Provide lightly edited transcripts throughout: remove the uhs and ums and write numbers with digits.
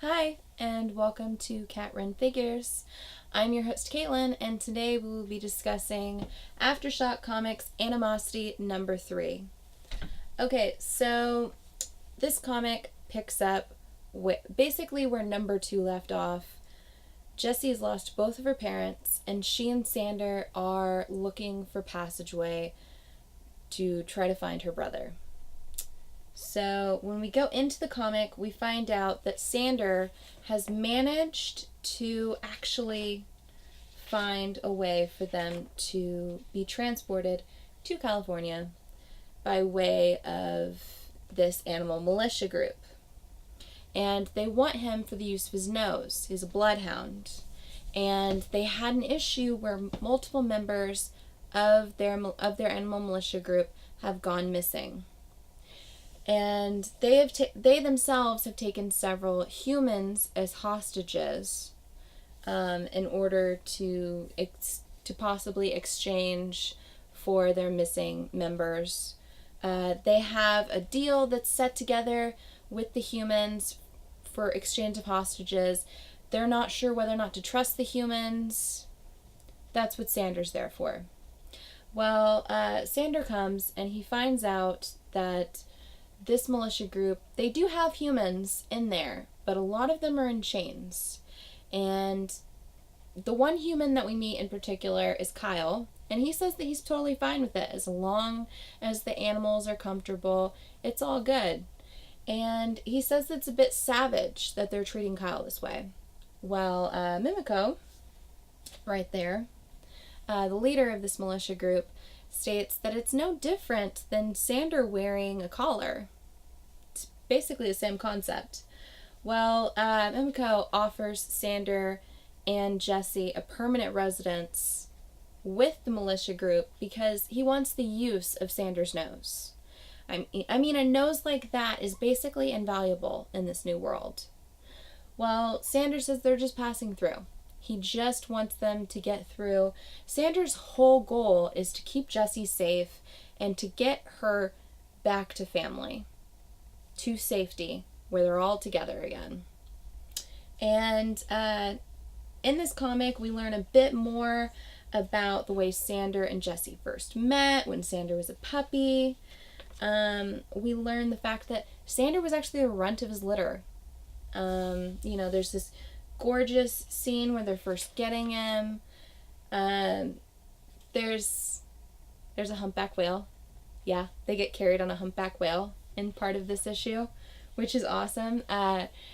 Hi, and welcome to Cat Run Figures. I'm your host, Caitlin, and today we will be discussing Aftershock Comics Animosity number 3. Okay, so this comic picks up basically where number 2 left off. Jessie has lost both of her parents, and she and Sander are looking for passageway to try to find her brother. So when we go into the comic, we find out that Sander has managed to actually find a way for them to be transported to California by way of this animal militia group. And they want him for the use of his nose. He's a bloodhound. And they had an issue where multiple members of their animal militia group have gone missing. And they themselves have taken several humans as hostages in order to possibly exchange for their missing members. They have a deal that's set together with the humans for exchange of hostages. They're not sure whether or not to trust the humans. That's what Sander's there for. Well, Sander comes and he finds out that this militia group, they do have humans in there, but a lot of them are in chains. And the one human that we meet in particular is Kyle, and he says that he's totally fine with it as long as the animals are comfortable. It's all good. And he says that it's a bit savage that they're treating Kyle this way. Well, Mimiko, right there, the leader of this militia group, states that it's no different than Sander wearing a collar. It's basically the same concept. Well, Mimiko offers Sander and Jessie a permanent residence with the militia group because he wants the use of Sander's nose. I mean, a nose like that is basically invaluable in this new world. Well, Sander says they're just passing through. He just wants them to get through. Sander's whole goal is to keep Jessie safe and to get her back to family, to safety, where they're all together again. And in this comic, we learn a bit more about the way Sander and Jessie first met when Sander was a puppy. We learn the fact that Sander was actually the runt of his litter. There's this gorgeous scene where they're first getting him. There's a humpback whale. Yeah, they get carried on a humpback whale in part of this issue, which is awesome.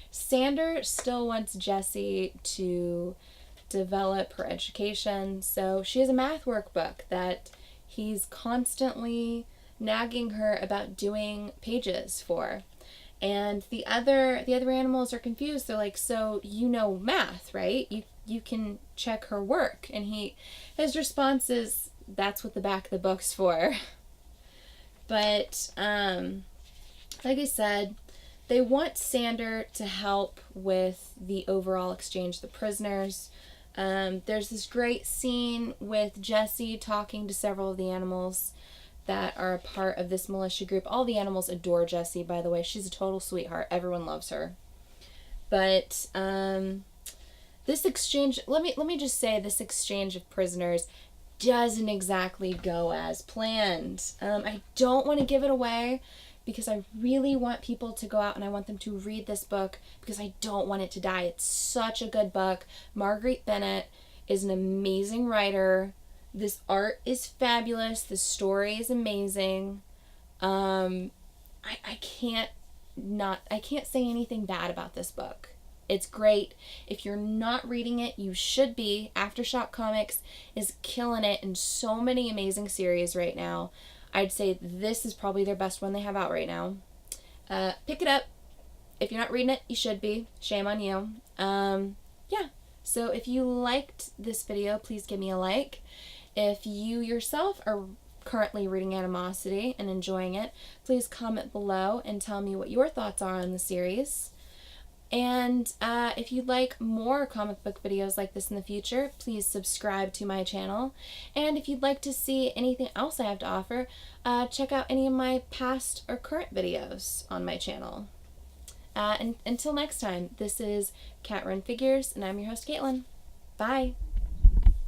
Sander still wants Jessie to develop her education, so she has a math workbook that he's constantly nagging her about doing pages for. And the other animals are confused. They're like, so you know math, right? You can check her work. And his response is, that's what the back of the book's for. But like I said, they want Sander to help with the overall exchange of the prisoners. There's this great scene with Jessie talking to several of the animals that are a part of this militia group. All the animals adore Jessie, by the way. She's a total sweetheart. Everyone loves her. But this exchange, let me just say, this exchange of prisoners doesn't exactly go as planned. I don't want to give it away because I really want people to go out and I want them to read this book because I don't want it to die. It's such a good book. Marguerite Bennett is an amazing writer. This art is fabulous. The story is amazing. I can't say anything bad about this book. It's great. If you're not reading it, you should be. Aftershock Comics is killing it in so many amazing series right now. I'd say this is probably their best one they have out right now. Pick it up. If you're not reading it, you should be. Shame on you. Yeah. So if you liked this video, please give me a like. If you yourself are currently reading Animosity and enjoying it, please comment below and tell me what your thoughts are on the series. And if you'd like more comic book videos like this in the future, please subscribe to my channel. And if you'd like to see anything else I have to offer, check out any of my past or current videos on my channel. And until next time, this is Cat Run Figures, and I'm your host, Caitlin. Bye.